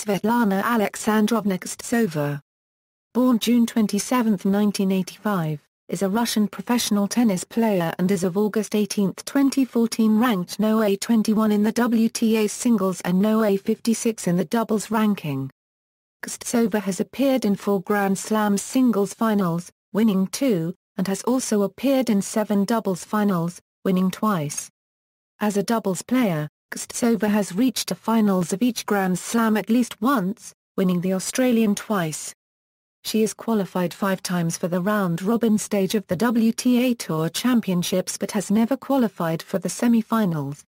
Svetlana Aleksandrovna Kuznetsova, born June 27, 1985, is a Russian professional tennis player and as of August 18, 2014 ranked no. 21 in the WTA singles and no. 56 in the doubles ranking. Kuznetsova has appeared in 4 Grand Slam singles finals, winning 2, and has also appeared in 7 doubles finals, winning twice. As a doubles player, Kuznetsova has reached the finals of each Grand Slam at least once, winning the Australian twice. She has qualified 5 times for the round-robin stage of the WTA Tour Championships but has never qualified for the semi-finals.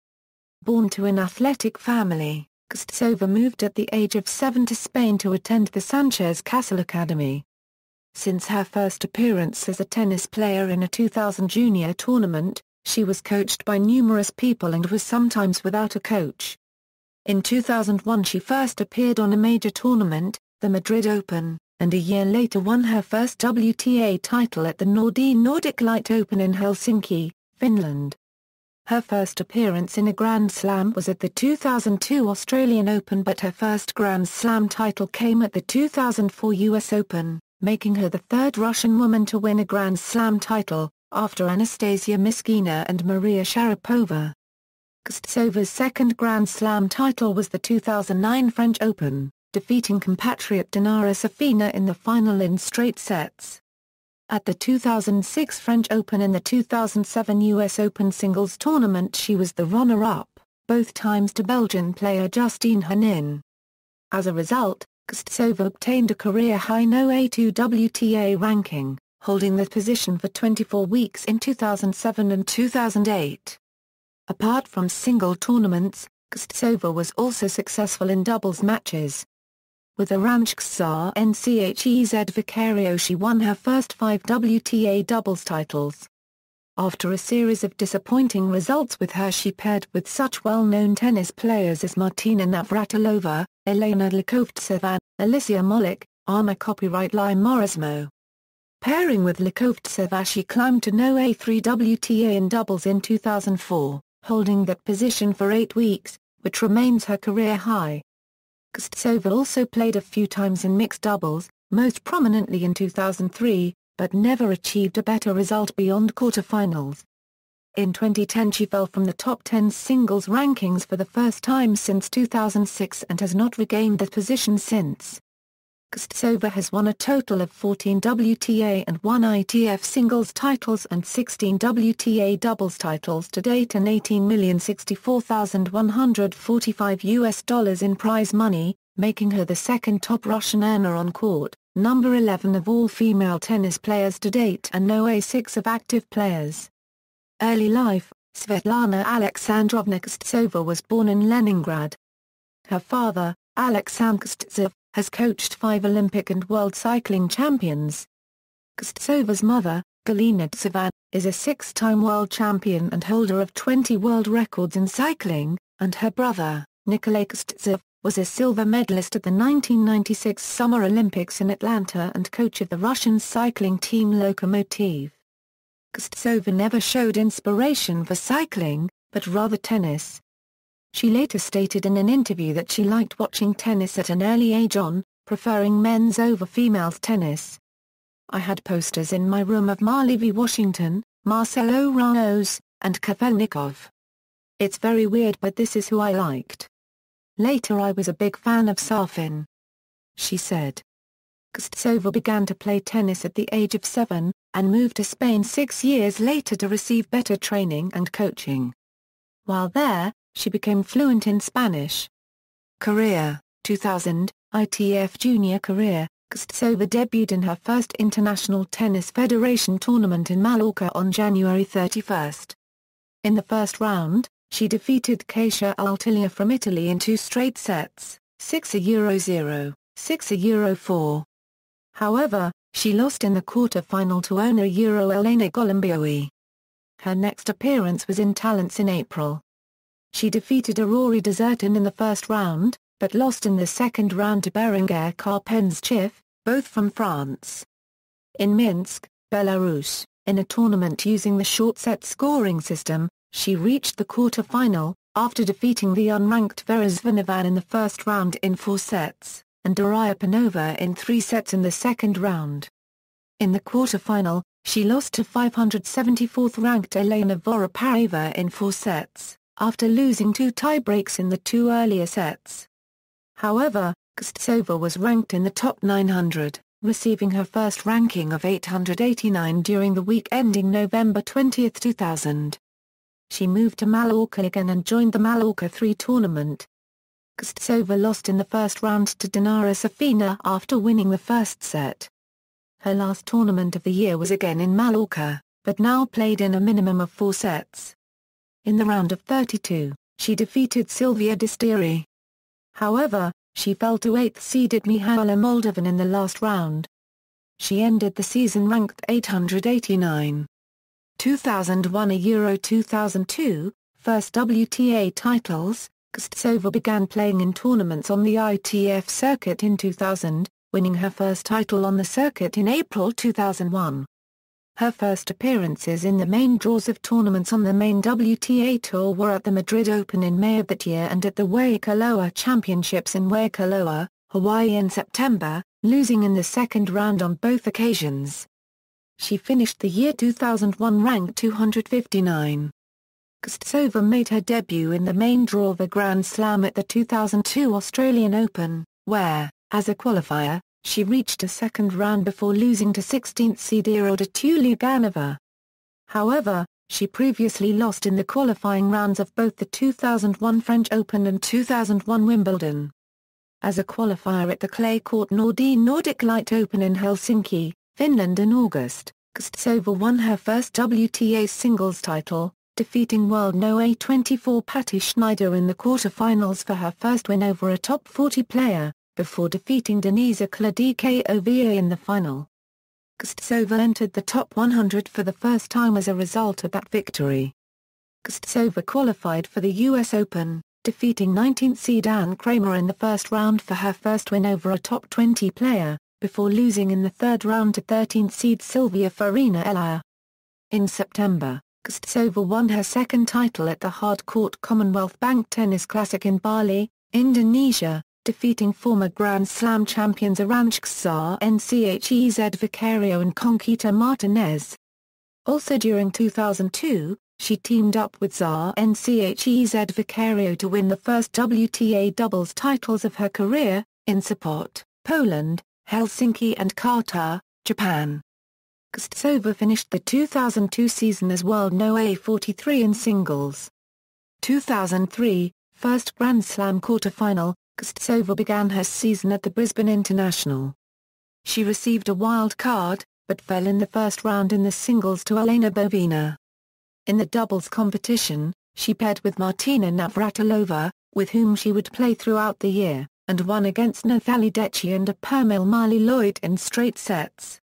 Born to an athletic family, Kuznetsova moved at the age of 7 to Spain to attend the Sanchez-Casal Academy. Since her first appearance as a tennis player in a 2000 junior tournament, she was coached by numerous people and was sometimes without a coach. In 2001 she first appeared on a major tournament, the Madrid Open, and a year later won her first WTA title at the Nordea Nordic Light Open in Helsinki, Finland. Her first appearance in a Grand Slam was at the 2002 Australian Open but her first Grand Slam title came at the 2004 US Open, making her the 3rd Russian woman to win a Grand Slam title, after Anastasia Myskina and Maria Sharapova. Kuznetsova's second Grand Slam title was the 2009 French Open, defeating compatriot Dinara Safina in the final in straight sets. At the 2006 French Open and the 2007 US Open singles tournament she was the runner-up, both times to Belgian player Justine Henin. As a result, Kuznetsova obtained a career-high no. 2 WTA ranking, holding that position for 24 weeks in 2007 and 2008. Apart from single tournaments, Kuznetsova was also successful in doubles matches. With Arantxa Nchezvikario she won her first 5 WTA doubles titles. After a series of disappointing results with her she paired with such well-known tennis players as Martina Navratilova, Elena Hlakovtseva, Alicia Molik, Anna Morismo. Pairing with Hlakovtseva she climbed to no. 3 WTA in doubles in 2004, holding that position for 8 weeks, which remains her career high. Kuznetsova also played a few times in mixed doubles, most prominently in 2003, but never achieved a better result beyond quarterfinals. In 2010 she fell from the top 10 singles rankings for the first time since 2006 and has not regained that position since. Kuznetsova has won a total of 14 WTA and 1 ITF singles titles and 16 WTA doubles titles to date and $18,064,145 in prize money, making her the second top Russian earner on court, number 11 of all female tennis players to date and no. 6 of active players. Early life: Svetlana Aleksandrovna Kuznetsova was born in Leningrad. Her father, Alexander Kuznetsov, has coached 5 Olympic and world cycling champions. Kuznetsova's mother, Galina Guseva, is a 6-time world champion and holder of 20 world records in cycling, and her brother, Nikolay Kuznetsov, was a silver medalist at the 1996 Summer Olympics in Atlanta and coach of the Russian cycling team Lokomotiv. Kuznetsova never showed inspiration for cycling, but rather tennis. She later stated in an interview that she liked watching tennis at an early age preferring men's over females tennis. I had posters in my room of Marley v. Washington, Marcelo Ramos, and Kafelnikov. It's very weird but this is who I liked. Later I was a big fan of Safin. She said. Kuznetsova began to play tennis at the age of 7, and moved to Spain 6 years later to receive better training and coaching. While there, she became fluent in Spanish. Career: 2000, ITF Junior career, Kuznetsova debuted in her first International Tennis Federation tournament in Mallorca on January 31. In the first round, she defeated Kasia Altiglia from Italy in 2 straight sets, 6-0, 6-4. However, she lost in the quarter-final to owner Elena Golombioi. Her next appearance was in Talents in April. She defeated Aurore Desertin in the first round, but lost in the second round to Berenguer Karpenchik, both from France. In Minsk, Belarus, in a tournament using the short set scoring system, she reached the quarter-final, after defeating the unranked Vera Zvonareva in the first round in 4 sets, and Daryupanova in 3 sets in the second round. In the quarterfinal, she lost to 574th-ranked Elena Voropareva in 4 sets, after losing 2 tiebreaks in the 2 earlier sets. However, Kuznetsova was ranked in the top 900, receiving her first ranking of 889 during the week ending November 20, 2000. She moved to Mallorca again and joined the Mallorca 3 tournament. Kuznetsova lost in the first round to Dinara Safina after winning the first set. Her last tournament of the year was again in Mallorca, but now played in a minimum of 4 sets. In the round of 32, she defeated Silvia Di Stiri. However, she fell to 8th-seeded Mihaela Moldovan in the last round. She ended the season ranked 889. 2001 a Euro 2002, First WTA Titles. Kuznetsova began playing in tournaments on the ITF circuit in 2000, winning her first title on the circuit in April 2001. Her first appearances in the main draws of tournaments on the main WTA Tour were at the Madrid Open in May of that year and at the WTA Championships in Waikoloa, Hawaii in September, losing in the second round on both occasions. She finished the year 2001 ranked 259. Kuznetsova made her debut in the main draw of a Grand Slam at the 2002 Australian Open, where, as a qualifier, she reached a second round before losing to 16th seed Iroda Tuliganova. However, she previously lost in the qualifying rounds of both the 2001 French Open and 2001 Wimbledon. As a qualifier at the clay court Nordea Nordic Light Open in Helsinki, Finland in August, Kuznetsova won her first WTA singles title, defeating world No. 24 Patti Schneider in the quarterfinals for her first win over a top 40 player, before defeating Denisa Kladikova in the final. Kuznetsova entered the top 100 for the first time as a result of that victory. Kuznetsova qualified for the US Open, defeating 19th seed Anne Kramer in the first round for her first win over a top 20 player, before losing in the third round to 13th seed Silvia Farina. In September, Kuznetsova won her second title at the hard-court Commonwealth Bank Tennis Classic in Bali, Indonesia, defeating former Grand Slam champions Arantxa Sanchez Vicario and Conquita Martinez. Also during 2002, she teamed up with Sanchez Vicario to win the first WTA doubles titles of her career, in Sopot, Poland, Helsinki and Qatar, Japan. Kuznetsova finished the 2002 season as world No. 43 in singles. 2003, first Grand Slam quarterfinal, Kuznetsova began her season at the Brisbane International. She received a wild card, but fell in the first round in the singles to Elena Bovina. In the doubles competition, she paired with Martina Navratilova, with whom she would play throughout the year, and won against Nathalie Dechey and Permil Marley-Lloyd in straight sets.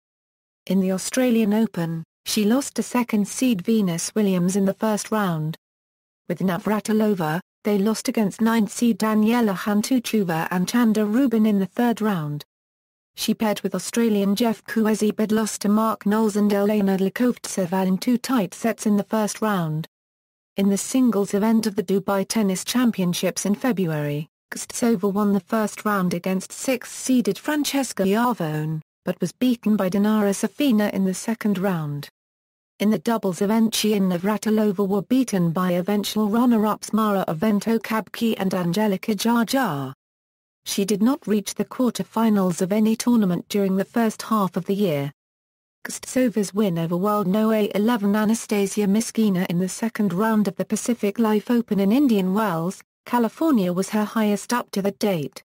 In the Australian Open, she lost to second seed Venus Williams in the first round. With Navratilova, they lost against 9th seed Daniela Hantuchova and Chanda Rubin in the third round. She paired with Australian Jeff Kuezi but lost to Mark Knowles and Elena Likovtseva in 2 tight sets in the first round. In the singles event of the Dubai Tennis Championships in February, Kuznetsova won the first round against 6th-seeded Francesca Iavone, but was beaten by Dinara Safina in the second round. In the doubles event she and Navratilova were beaten by eventual runner-ups Mara Aventokabki and Angelika Jarjar. She did not reach the quarter-finals of any tournament during the first half of the year. Kuznetsova's win over world No. 11 Anastasia Myskina in the second round of the Pacific Life Open in Indian Wells, California was her highest up to that date.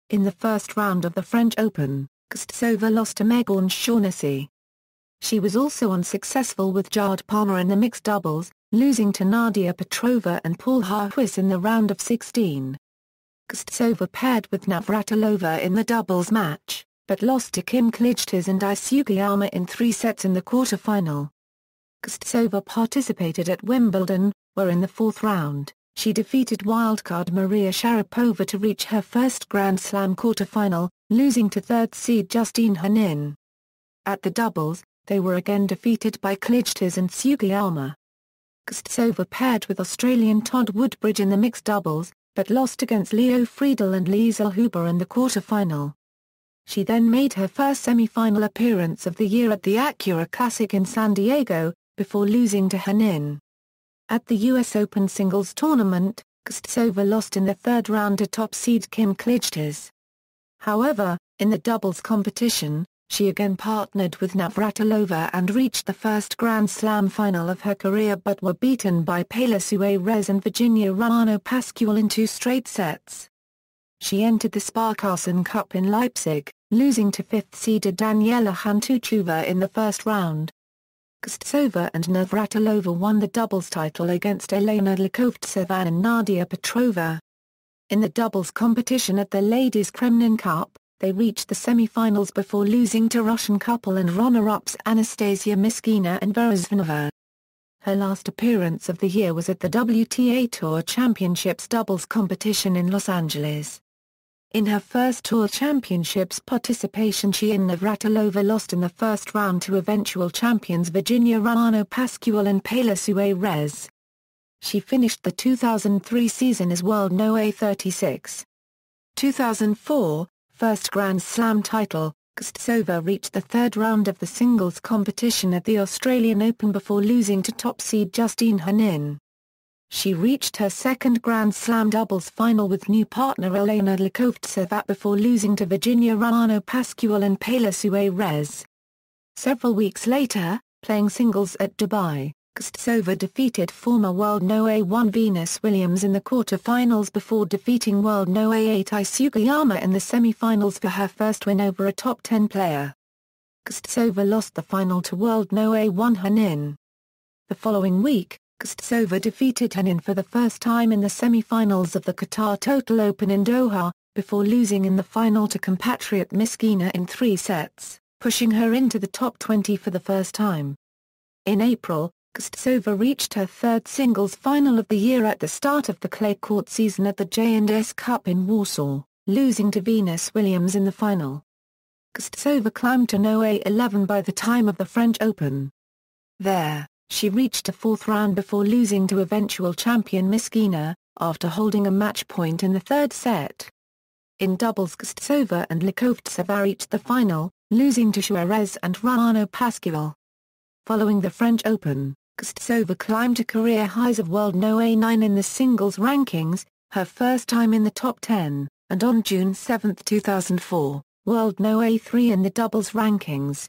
In the first round of the French Open, Kuznetsova lost to Megan Shaughnessy. She was also unsuccessful with Jade Palmer in the mixed doubles, losing to Nadia Petrova and Paul Harhuis in the round of 16. Kuznetsova paired with Navratilova in the doubles match, but lost to Kim Clijsters and Ai Sugiyama in 3 sets in the quarter-final. Kuznetsova participated at Wimbledon, where in the fourth round, she defeated wildcard Maria Sharapova to reach her first Grand Slam quarter-final, losing to third seed Justine Henin. At the doubles, they were again defeated by Clijsters and Sugiyama. Kuznetsova paired with Australian Todd Woodbridge in the mixed doubles, but lost against Leo Friedel and Liesl Huber in the quarter-final. She then made her first semi-final appearance of the year at the Acura Classic in San Diego, before losing to Henan. At the US Open singles tournament, Kuznetsova lost in the third round to top seed Kim Clijsters. However, in the doubles competition, she again partnered with Navratilova and reached the first Grand Slam final of her career but were beaten by Paola Suarez and Virginia Ruano Pascual in 2 straight sets. She entered the Sparkassen Cup in Leipzig, losing to 5th-seeded Daniela Hantuchova in the first round. Kuznetsova and Navratilova won the doubles title against Elena Likovtseva and Nadia Petrova. In the doubles competition at the Ladies Kremlin Cup, they reached the semi-finals before losing to Russian couple and runner-ups Anastasia Myskina and Vera Zvonova. Her last appearance of the year was at the WTA Tour Championships doubles competition in Los Angeles. In her first Tour Championships participation, she and Navratilova lost in the first round to eventual champions Virginia Ruano Pascual and Paola Suarez. She finished the 2003 season as World No. 36. 2004, first Grand Slam title, Kuznetsova reached the third round of the singles competition at the Australian Open before losing to top seed Justine Henin. She reached her second Grand Slam doubles final with new partner Elena Likovtseva before losing to Virginia Ruano Pascual and Paola Suarez. Several weeks later, playing singles at Dubai, Kuznetsova defeated former World No. 1 Venus Williams in the quarter-finals before defeating World No. 8 Ai Sugiyama in the semi-finals for her first win over a top 10 player. Kuznetsova lost the final to World No. 1 Henin. The following week, Kuznetsova defeated Henin for the first time in the semi-finals of the Qatar Total Open in Doha, before losing in the final to compatriot Myskina in 3 sets, pushing her into the top 20 for the first time. In April, Kuznetsova reached her third singles final of the year at the start of the clay court season at the J&S Cup in Warsaw, losing to Venus Williams in the final. Kuznetsova climbed to No. 11 by the time of the French Open. There, she reached a fourth round before losing to eventual champion Myskina, after holding a match point in the third set. In doubles, Kuznetsova and Likovtseva reached the final, losing to Suarez and Ruano Pascual. Following the French Open, Kuznetsova climbed to career highs of World No. 9 in the singles rankings, her first time in the top 10, and on June 7, 2004, World No. 3 in the doubles rankings.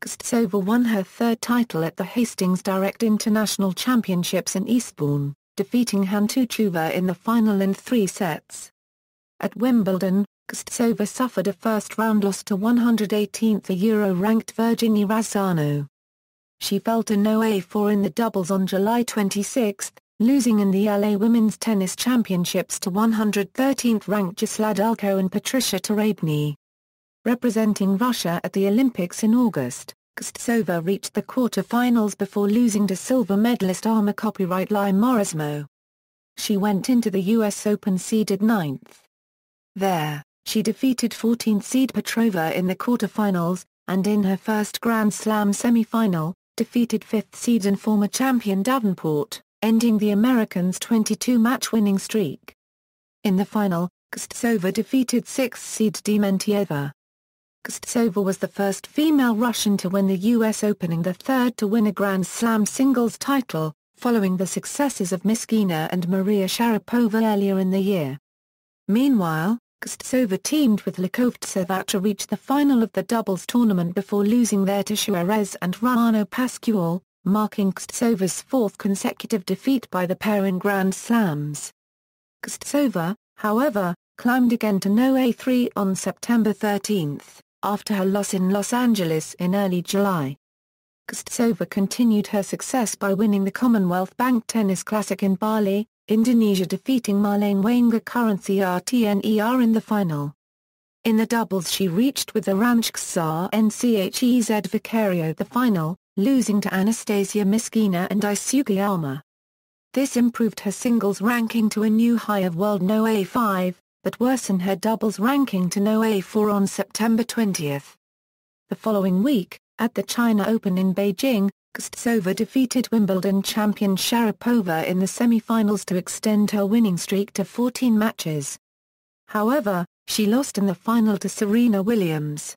Kuznetsova won her third title at the Hastings Direct International Championships in Eastbourne, defeating Hantuchova in the final in 3 sets. At Wimbledon, Kuznetsova suffered a first-round loss to 118th Euro-ranked Virginie Razzano. She fell to No. 4 in the doubles on July 26, losing in the LA Women's Tennis Championships to 113th ranked Jasladalko and Patricia Tarabny. Representing Russia at the Olympics in August, Kuznetsova reached the quarter-finals before losing to silver medalist Arma copyright Lai Morismo. She went into the US Open seeded 9th. There, she defeated 14th seed Petrova in the quarter-finals, and in her first Grand Slam semi-final, defeated 5th seed and former champion Davenport, ending the Americans' 22-match winning streak. In the final, Kuznetsova defeated 6th seed Dementieva. Kuznetsova was the first female Russian to win the US Open and the third to win a Grand Slam singles title, following the successes of Myskina and Maria Sharapova earlier in the year. Meanwhile, Kuznetsova teamed with Likovtseva to reach the final of the doubles tournament before losing there to Suarez and Ruano Pascual, marking Kuznecova's 4th consecutive defeat by the pair in Grand Slams. Kuznetsova, however, climbed again to No. 3 on September 13, after her loss in Los Angeles in early July. Kuznetsova continued her success by winning the Commonwealth Bank Tennis Classic in Bali, Indonesia, defeating Marlene Wenger current CRTNER in the final. In the doubles she reached with the Aransksa Nchez Vicario the final, losing to Anastasia Myskina and Ai Sugiyama. This improved her singles ranking to a new high of World No. 5, but worsened her doubles ranking to No. 4 on September 20. The following week, at the China Open in Beijing, Guseva defeated Wimbledon champion Sharapova in the semi-finals to extend her winning streak to 14 matches. However, she lost in the final to Serena Williams.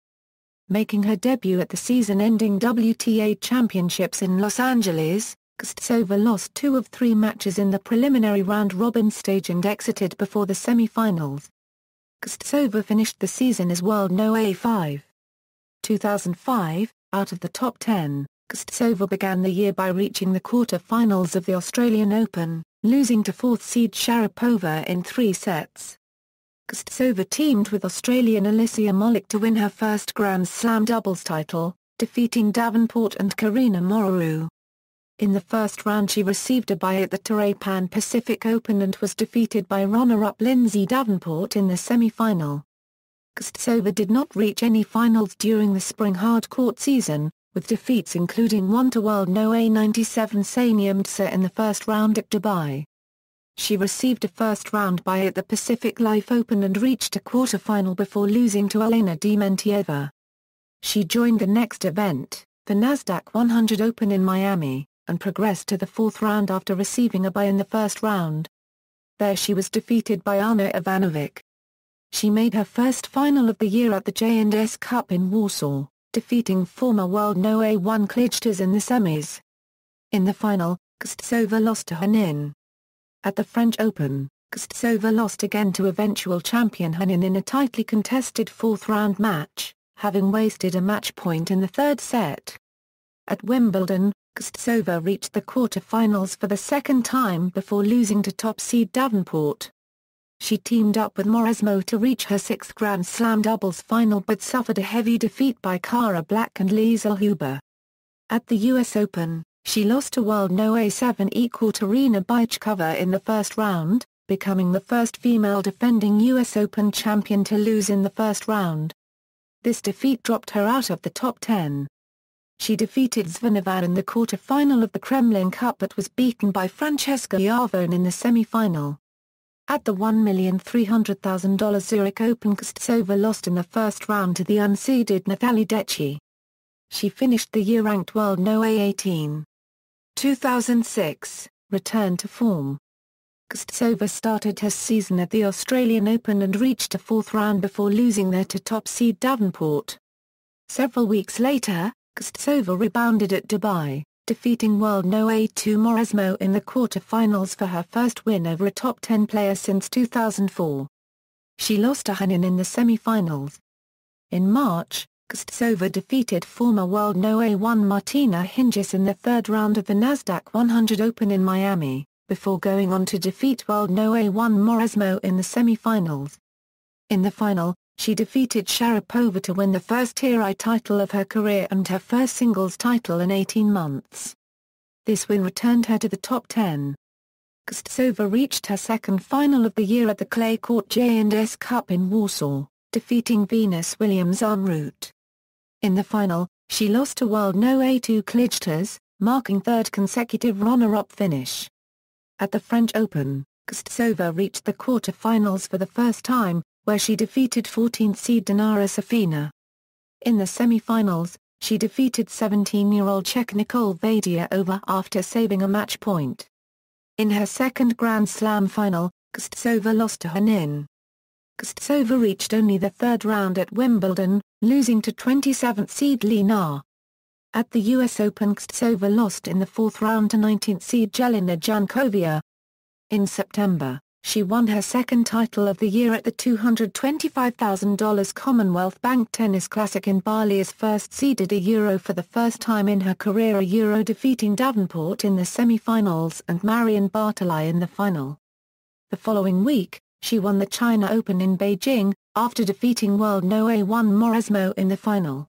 Making her debut at the season-ending WTA Championships in Los Angeles, Guseva lost 2 of 3 matches in the preliminary round-robin stage and exited before the semi-finals. Guseva finished the season as world No. 5. 2005, out of the top 10, Guseva began the year by reaching the quarter-finals of the Australian Open, losing to 4th seed Sharapova in 3 sets. Guseva teamed with Australian Alycia Molik to win her first Grand Slam doubles title, defeating Davenport and Karina Mororu. In the first round she received a bye at the Torrey Pan Pacific Open and was defeated by runner-up Lindsay Davenport in the semi-final. Guseva did not reach any finals during the spring hard-court season, with defeats including 1 to world No. 97 Sania Mdsa in the first round at Dubai. She received a first-round bye at the Pacific Life Open and reached a quarter-final before losing to Elena Dementieva. She joined the next event, the Nasdaq 100 Open in Miami, and progressed to the 4th round after receiving a bye in the first round. There she was defeated by Ana Ivanovic. She made her first final of the year at the J&S Cup in Warsaw, defeating former world No. 1 Klijtas in the semis. In the final, Guseva lost to Henan. At the French Open, Guseva lost again to eventual champion Henan in a tightly contested 4th-round match, having wasted a match point in the 3rd set. At Wimbledon, Guseva reached the quarter-finals for the 2nd time before losing to top seed Davenport. She teamed up with Mauresmo to reach her 6th Grand Slam doubles final but suffered a heavy defeat by Cara Black and Liesl Huber. At the US Open, she lost to world No. 7 Ekaterina Bychkova in the first round, becoming the first female defending US Open champion to lose in the first round. This defeat dropped her out of the top 10. She defeated Zvonova in the quarter-final of the Kremlin Cup but was beaten by Francesca Iavone in the semi-final. At the $1,300,000 Zurich Open, Guseva lost in the first round to the unseeded Nathalie Decci. She finished the year ranked world No. 18. 2006, returned to form. Guseva started her season at the Australian Open and reached a 4th round before losing there to top seed Davenport. Several weeks later, Guseva rebounded at Dubai, defeating world No. 2 Mauresmo in the quarter-finals for her first win over a top 10 player since 2004. She lost to Henan in the semi-finals. In March, Guseva defeated former world No. 1 Martina Hingis in the 3rd round of the Nasdaq 100 Open in Miami, before going on to defeat world No. 1 Mauresmo in the semi-finals. In the final, she defeated Sharapova to win the first WTA title of her career and her first singles title in 18 months. This win returned her to the top 10. Guseva reached her 2nd final of the year at the clay court J&S Cup in Warsaw, defeating Venus Williams en route. In the final, she lost to world No. 2 Klijtas, marking 3rd consecutive runner-up finish. At the French Open, Guseva reached the quarter-finals for the first time, where she defeated 14th seed Dinara Safina. In the semi-finals, she defeated 17-year-old Czech Nicole Vaďová after saving a match point. In her 2nd Grand Slam final, Guseva lost to Henan. Guseva reached only the 3rd round at Wimbledon, losing to 27th seed Li Na. At the US Open, Guseva lost in the 4th round to 19th seed Jelena Jankovic. In September, she won her 2nd title of the year at the $225,000 Commonwealth Bank Tennis Classic in Bali as first-seeded a Euro for the first time in her career, a Euro defeating Davenport in the semi-finals and Marion Bartoli in the final. The following week, she won the China Open in Beijing, after defeating world No. 1 Mauresmo in the final.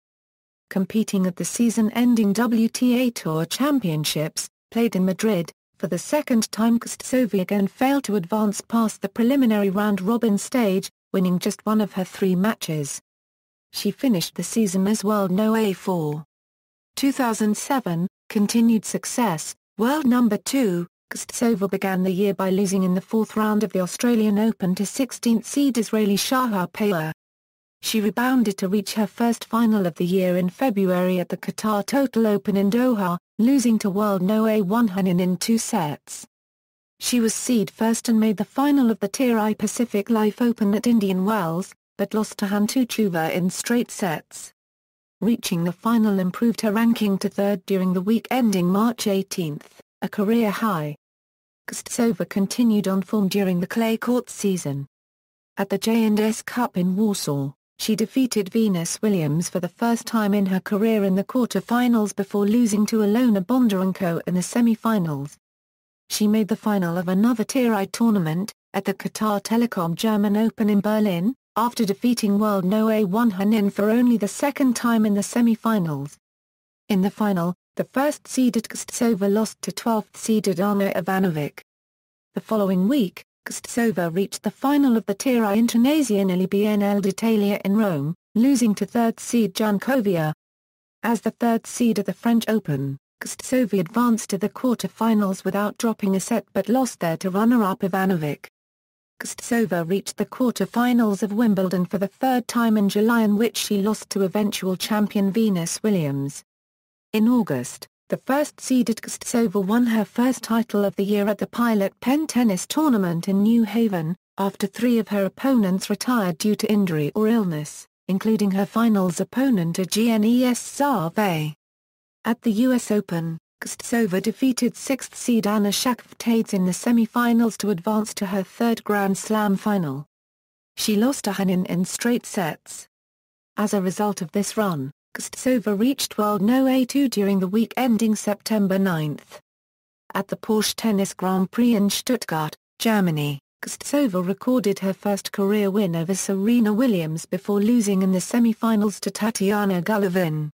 Competing at the season-ending WTA Tour Championships, played in Madrid, for the 2nd time Guseva again failed to advance past the preliminary round-robin stage, winning just 1 of her 3 matches. She finished the season as world No. 4. 2007, continued success, world number 2, Guseva began the year by losing in the 4th round of the Australian Open to 16th seed Israeli Sharapova. She rebounded to reach her first final of the year in February at the Qatar Total Open in Doha, losing to world No. 1 Henan in 2 sets. She was seed first and made the final of the Tier I Pacific Life Open at Indian Wells, but lost to Han Tuchova in straight sets. Reaching the final improved her ranking to third during the week ending March 18, a career high. Kuznetsova continued on form during the clay court season. At the J&S Cup in Warsaw, she defeated Venus Williams for the first time in her career in the quarter-finals before losing to Ilona Bondarenko in the semi-finals. She made the final of another Tier I tournament, at the Qatar Telecom German Open in Berlin, after defeating world No. 1 Henan for only the second time in the semi-finals. In the final, the first-seeded Kuznetsova lost to 12th-seeded Ana Ivanovic. The following week, Kuznetsova reached the final of the Tier I Internazionale BNL d'Italia in Rome, losing to third-seed Jankovic. As the third seed at the French Open, Kuznetsova advanced to the quarter-finals without dropping a set but lost there to runner-up Ivanovic. Kuznetsova reached the quarter-finals of Wimbledon for the third time in July, in which she lost to eventual champion Venus Williams. In August, the first-seeded Kuznetsova won her first title of the year at the Pilot Pen Tennis Tournament in New Haven, after 3 of her opponents retired due to injury or illness, including her finals opponent Kʊznės sovə. At the US Open, Kuznetsova defeated 6th seed Anna Shakhvtadze in the semi-finals to advance to her third Grand Slam final. She lost to Henan in straight sets. As a result of this run, Kuznetsova reached world No. 2 during the week ending September 9. At the Porsche Tennis Grand Prix in Stuttgart, Germany, Kuznetsova recorded her first career win over Serena Williams before losing in the semi-finals to Tatiana Golovin.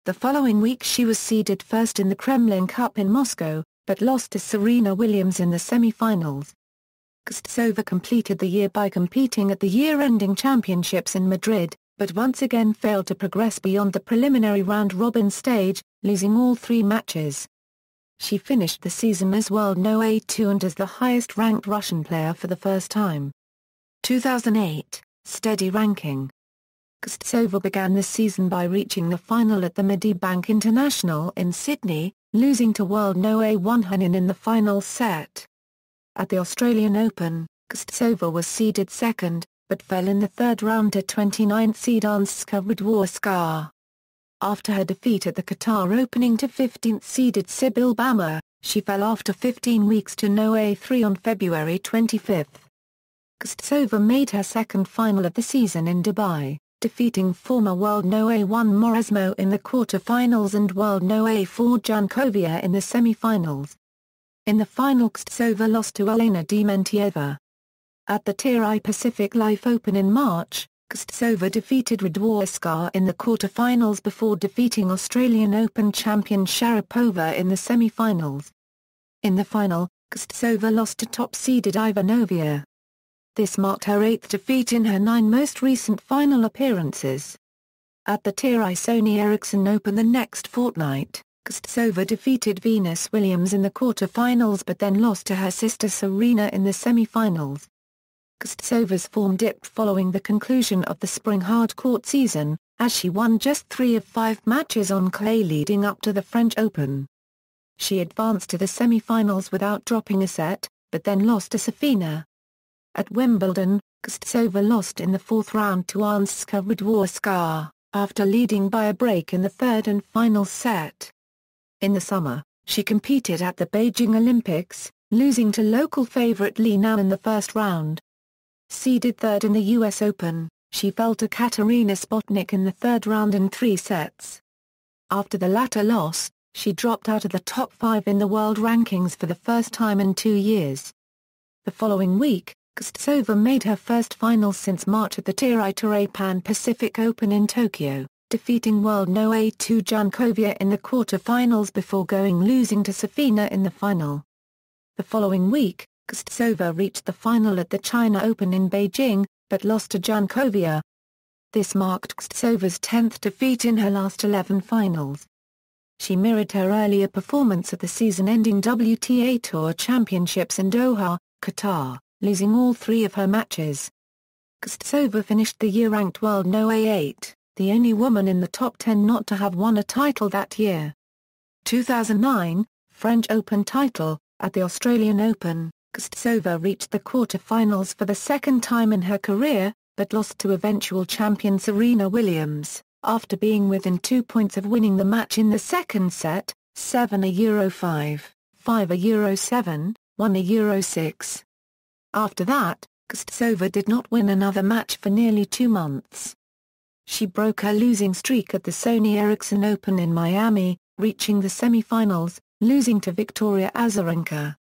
The following week she was seeded first in the Kremlin Cup in Moscow, but lost to Serena Williams in the semi-finals. Kuznetsova completed the year by competing at the year-ending championships in Madrid, but once again failed to progress beyond the preliminary round-robin stage, losing all 3 matches. She finished the season as world No. 2 and as the highest-ranked Russian player for the first time. 2008, steady ranking. Kuznetsova began this season by reaching the final at the Medibank International in Sydney, losing to world No. 1 Henan in the final set. At the Australian Open, Kuznetsova was seeded second, but fell in the third round to 29th seed Anastasia Radwanska. After her defeat at the Qatar Opening to 15th-seeded Sibyl Bammer, she fell after 15 weeks to No. 3 on February 25. Kuznetsova made her second final of the season in Dubai, defeating former world No. 1 Mauresmo in the quarter-finals and world No. 4 Jankovic in the semi-finals. In the final Kuznetsova lost to Elena Dementieva. At the Tier I Pacific Life Open in March, Kuznetsova defeated Radwanska in the quarter-finals before defeating Australian Open champion Sharapova in the semi-finals. In the final, Kuznetsova lost to top-seeded Ivanovic. This marked her 8th defeat in her 9 most recent final appearances. At the Tier I Sony Ericsson Open the next fortnight, Kuznetsova defeated Venus Williams in the quarter-finals but then lost to her sister Serena in the semi-finals. Kuznetsova's form dipped following the conclusion of the spring hard-court season, as she won just 3 of 5 matches on clay leading up to the French Open. She advanced to the semi-finals without dropping a set, but then lost to Safina. At Wimbledon, Kuznetsova lost in the 4th round to Anastasia Radwanska, after leading by a break in the third and final set. In the summer, she competed at the Beijing Olympics, losing to local favorite Li Na in the first round. Seeded third in the US Open, she fell to Katerina Spotnik in the third round in 3 sets. After the latter loss, she dropped out of the top 5 in the world rankings for the first time in 2 years. The following week, Kuznetsova made her first final since March at the Tier I Pan Pacific Open in Tokyo, defeating world No. 2 Jankovic in the quarter-finals before losing to Safina in the final. The following week, Kuznetsova reached the final at the China Open in Beijing, but lost to Jankovic. This marked Kuznetsova's 10th defeat in her last 11 finals. She mirrored her earlier performance at the season-ending WTA Tour Championships in Doha, Qatar, losing all 3 of her matches. Kuznetsova finished the year ranked world No. 8, the only woman in the top 10 not to have won a title that year. 2009, French Open title. At the Australian Open, Kuznetsova reached the quarter-finals for the second time in her career, but lost to eventual champion Serena Williams, after being within 2 points of winning the match in the second set, 7-5, 5-7, 1-6. After that, Kuznetsova did not win another match for nearly 2 months. She broke her losing streak at the Sony Ericsson Open in Miami, reaching the semi-finals, losing to Victoria Azarenka.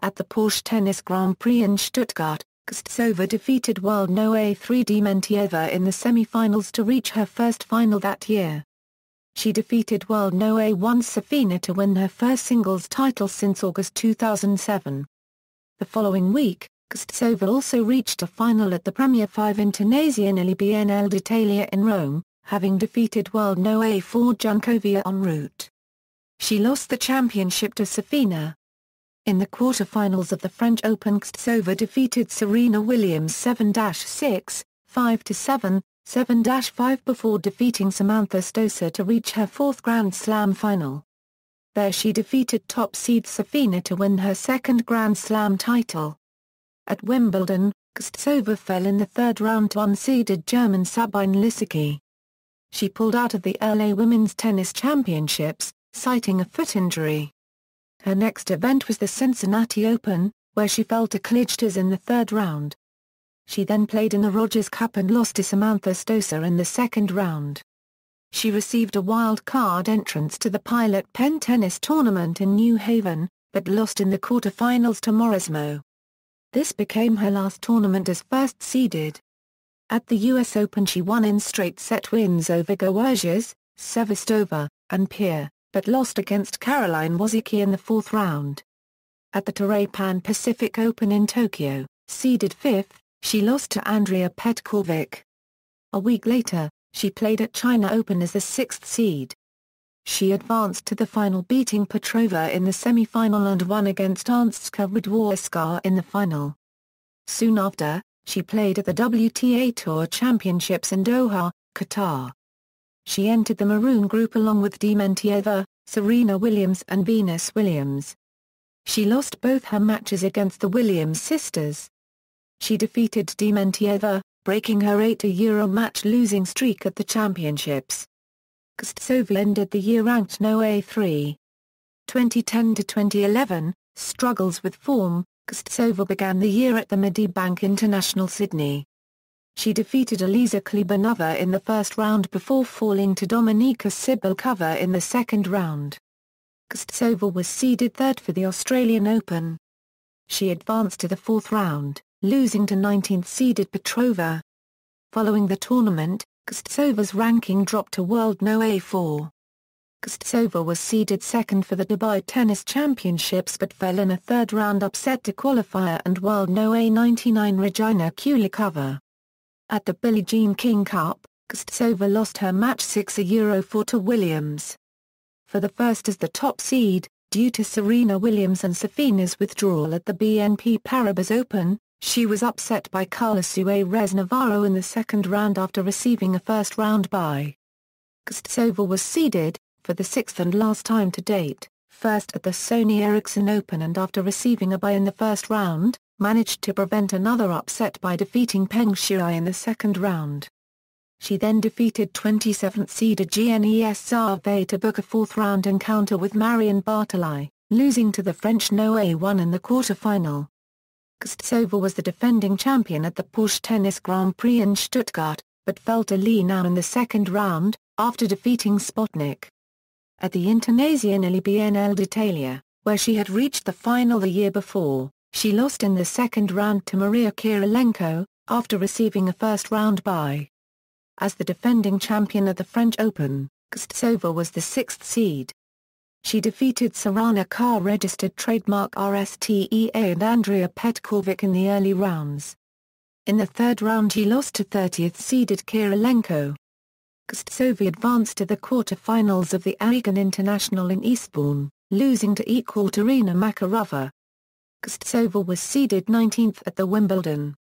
At the Porsche Tennis Grand Prix in Stuttgart, Kuznetsova defeated world No. 3 Dementieva in the semi-finals to reach her first final that year. She defeated world No. 1 Safina to win her first singles title since August 2007. The following week, Kuznetsova also reached a final at the Premier 5 Internazionale BNL d'Italia in Rome, having defeated world No. 4 Junkovia en route. She lost the championship to Safina. In the quarter-finals of the French Open, Kuznetsova defeated Serena Williams 7-6, 5-7, 7-5 before defeating Samantha Stosur to reach her fourth Grand Slam final. There she defeated top seed Safina to win her second Grand Slam title. At Wimbledon, Kuznetsova fell in the third round to unseeded German Sabine Lisicki. She pulled out of the LA Women's Tennis Championships, citing a foot injury. Her next event was the Cincinnati Open, where she fell to Klyjtas in the third round. She then played in the Rogers Cup and lost to Samantha Stosur in the second round. She received a wild card entrance to the Pilot Pen Tennis Tournament in New Haven, but lost in the quarterfinals to Morismo. This became her last tournament as first seeded. At the US Open she won in straight-set wins over Gewurzes, Sevastova, and Pierre, but lost against Caroline Wozniacki in the fourth round. At the Toray Pan Pacific Open in Tokyo, seeded fifth, she lost to Andrea Petkovic. A week later, she played at China Open as the sixth seed. She advanced to the final beating Petrova in the semi-final and won against Anastasia Radwanska in the final. Soon after, she played at the WTA Tour Championships in Doha, Qatar. She entered the maroon group along with Dementieva, Serena Williams and Venus Williams. She lost both her matches against the Williams sisters. She defeated Dementieva, breaking her 8-Euro match losing streak at the championships. Kuznetsova ended the year ranked No. 3. 2010-2011, struggles with form. Kuznetsova began the year at the Medibank International Sydney. She defeated Elisa Klibanova in the first round before falling to Dominika Cibulkova in the second round. Kuznetsova was seeded third for the Australian Open. She advanced to the fourth round, losing to 19th-seeded Petrova. Following the tournament, Kuznetsova's ranking dropped to world No. 4. Kuznetsova was seeded second for the Dubai Tennis Championships but fell in a third-round upset to qualifier and world No. 99 Regina Kulikova. At the Billie Jean King Cup, Kuznetsova lost her match 6-4 to Williams. For the first as the top seed, due to Serena Williams and Safina's withdrawal at the BNP Paribas Open, she was upset by Carla Suarez Navarro in the second round after receiving a first-round bye. Kuznetsova was seeded, for the sixth and last time to date, first at the Sony Ericsson Open and after receiving a bye in the first round, managed to prevent another upset by defeating Peng Shuai in the second round. She then defeated 27th-seeded Gnes Sovə to book a fourth-round encounter with Marion Bartoli, losing to the French No. 1 in the quarter-final. Kuznetsova was the defending champion at the Porsche Tennis Grand Prix in Stuttgart, but fell to Li Nao in the second round, after defeating Sputnik. At the Internazionale BNL d'Italia, where she had reached the final the year before, she lost in the second round to Maria Kirilenko, after receiving a first-round bye. As the defending champion at the French Open, Kuznetsova was the sixth seed. She defeated Sorana Kar registered trademark RSTEA and Andrea Petkovic in the early rounds. In the third round she lost to 30th-seeded Kirilenko. Kuznetsova advanced to the quarter-finals of the Aegon International in Eastbourne, losing to Ekaterina Makarova. Kuznetsova was seeded 19th at the Wimbledon.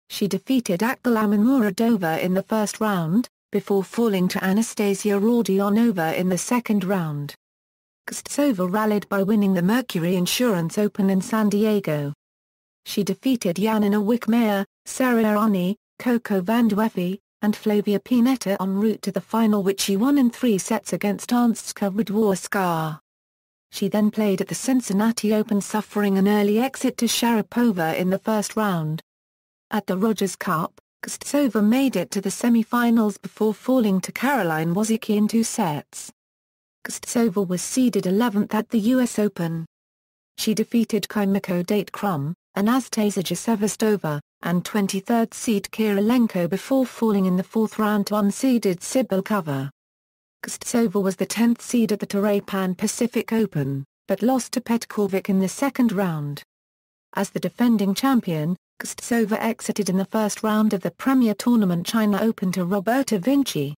She defeated Akbilana Muradova in the first round, before falling to Anastasia Rodionova in the second round. Kuznetsova rallied by winning the Mercury Insurance Open in San Diego. She defeated Jan Wickmeyer, Sarah Errani, Coco Vandeweghe, and Flavia Pennetta en route to the final, which she won in 3 sets against Anastasia Radwanska. She then played at the Cincinnati Open, suffering an early exit to Sharapova in the first round. At the Rogers Cup, Kuznetsova made it to the semi-finals before falling to Caroline Wozniacki in 2 sets. Kuznetsova was seeded 11th at the US Open. She defeated Kimiko Date-Krum, Anastasia Guseva, and 23rd seed Kirilenko before falling in the 4th round to unseeded Cibulkova. Kuznetsova was the 10th seed at the Toray Pan-Pacific Open, but lost to Petkovic in the 2nd round. As the defending champion, Kuznetsova exited in the first round of the Premier Tournament China Open to Roberta Vinci.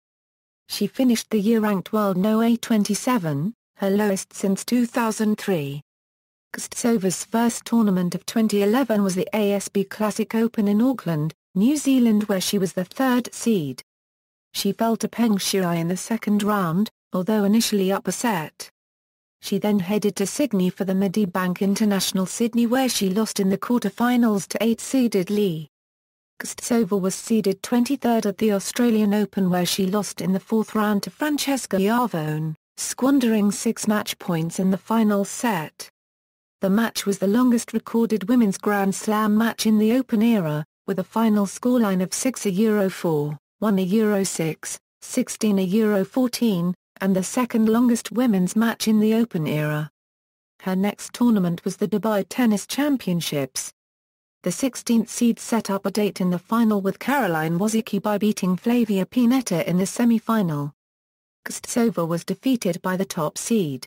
She finished the year ranked world No. 27, her lowest since 2003. Kuznetsova's first tournament of 2011 was the ASB Classic Open in Auckland, New Zealand, where she was the 3rd seed. She fell to Peng Shuai in the 2nd round, although initially up a set. She then headed to Sydney for the Medibank International Sydney, where she lost in the quarter-finals to 8-seeded Lee. Kuznetsova was seeded 23rd at the Australian Open, where she lost in the 4th round to Francesca Iavone, squandering 6 match points in the final set. The match was the longest recorded women's Grand Slam match in the Open era, with a final scoreline of 6-4, 1-6, 16-14, and the second longest women's match in the Open era. Her next tournament was the Dubai Tennis Championships. The 16th seed set up a date in the final with Caroline Wozniacki by beating Flavia Pennetta in the semi-final. Kuznetsova was defeated by the top seed.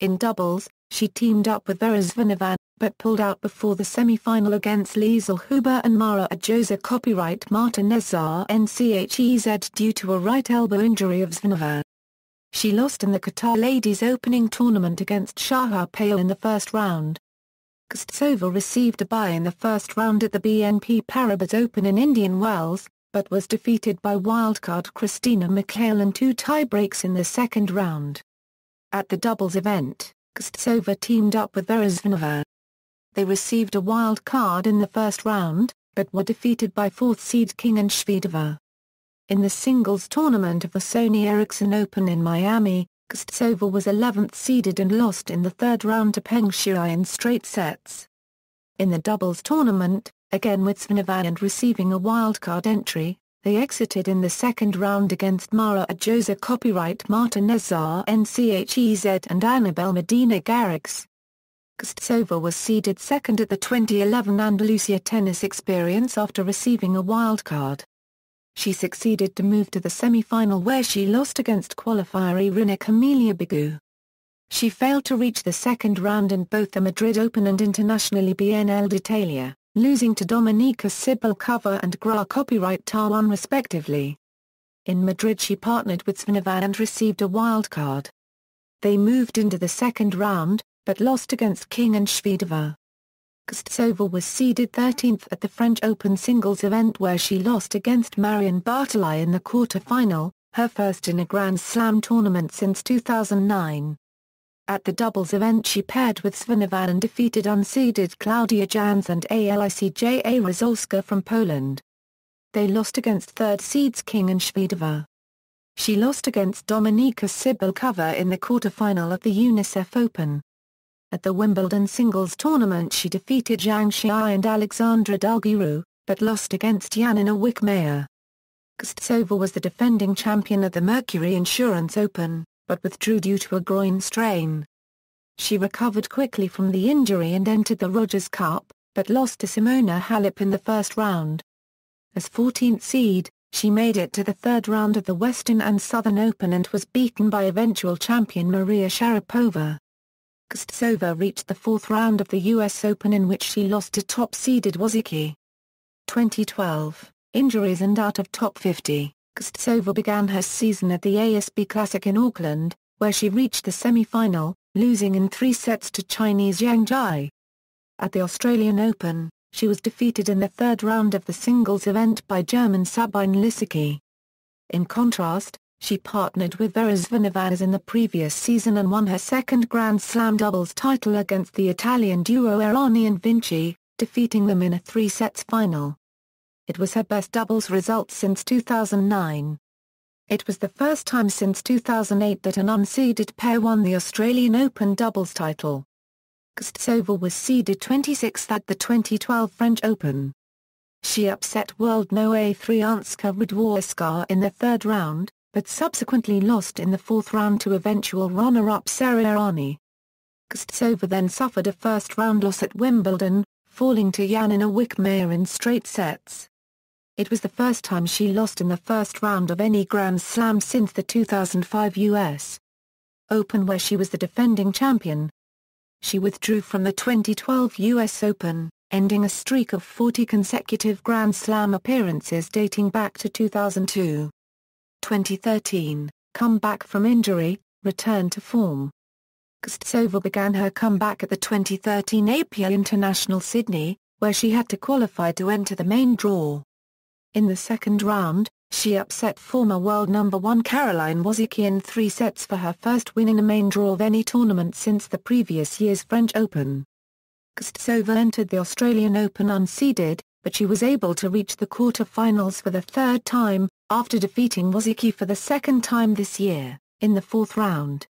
In doubles, she teamed up with Vera Zvonova, but pulled out before the semi-final against Liesl Huber and Mara Adjoza. Copyright Martin Nezar NCHEZ due to a right elbow injury of Zvonova. She lost in the Qatar Ladies Opening Tournament against Sharapova in the first round. Kuznetsova received a bye in the first round at the BNP Paribas Open in Indian Wells, but was defeated by wildcard Christina Mikhail in 2 tiebreaks in the 2nd round. At the doubles event, Kuznetsova teamed up with Vera Zvonova. They received a wild card in the first round, but were defeated by 4th seed King and Shvedova. In the singles tournament of the Sony Ericsson Open in Miami, Kuznetsova was 11th seeded and lost in the 3rd round to Peng Shuai in straight sets. In the doubles tournament, again with Zvonova and receiving a wildcard entry, they exited in the 2nd round against Mara Adjoza. Copyright Marta Nezar NCHEZ and Annabelle Medina Garrix. Kuznetsova was seeded 2nd at the 2011 Andalusia Tennis Experience after receiving a wildcard. She succeeded to move to the semi-final, where she lost against qualifier Irina Camelia Begu. She failed to reach the 2nd round in both the Madrid Open and Internationally BNL d'Italia, losing to Dominika Cibulkova and Gra. Copyright Tawan respectively. In Madrid she partnered with Zvonova and received a wildcard. They moved into the 2nd round, but lost against King and Shvedova. Kuznetsova was seeded 13th at the French Open singles event, where she lost against Marion Bartoli in the quarter-final, her first in a Grand Slam tournament since 2009. At the doubles event she paired with Zvonova and defeated unseeded Claudia Jans and Alicja Rozalska from Poland. They lost against 3rd seeds King and Shvedova. She lost against Dominika Cibulkova in the quarter-final of the UNICEF Open. At the Wimbledon singles tournament she defeated Zhang Xiai and Alexandra Dalgiru, but lost against Janina Wickmeyer. Kuznetsova was the defending champion at the Mercury Insurance Open, but withdrew due to a groin strain. She recovered quickly from the injury and entered the Rogers Cup, but lost to Simona Halep in the first round. As 14th seed, she made it to the 3rd round of the Western and Southern Open and was beaten by eventual champion Maria Sharapova. Kuznetsova reached the 4th round of the US Open, in which she lost to top-seeded Wozniacki. 2012, injuries and out of top 50, Kuznetsova began her season at the ASB Classic in Auckland, where she reached the semi-final, losing in 3 sets to Chinese Yang Jai. At the Australian Open, she was defeated in the 3rd round of the singles event by German Sabine Lisicki. In contrast, She partnered with Vera Zvonareva in the previous season and won her second Grand Slam doubles title against the Italian duo Errani and Vinci, defeating them in a 3-sets final. It was her best doubles result since 2009. It was the first time since 2008 that an unseeded pair won the Australian Open doubles title. Kuznetsova was seeded 26th at the 2012 French Open. She upset world No. 3 Anska Radwanska in the third round, but subsequently lost in the fourth round to eventual runner-up Sara Errani. Kuznetsova then suffered a first-round loss at Wimbledon, falling to Janina Wickmeyer in straight sets. It was the first time she lost in the first round of any Grand Slam since the 2005 US Open, where she was the defending champion. She withdrew from the 2012 US Open, ending a streak of 40 consecutive Grand Slam appearances dating back to 2002. 2013, comeback from injury, return to form. Kuznetsova began her comeback at the 2013 APA International Sydney, where she had to qualify to enter the main draw. In the second round, she upset former world number 1 Caroline Wozniacki in 3 sets for her first win in a main draw of any tournament since the previous year's French Open. Kuznetsova entered the Australian Open unseeded, but she was able to reach the quarter-finals for the third time, after defeating Wozniacki for the second time this year, in the fourth round.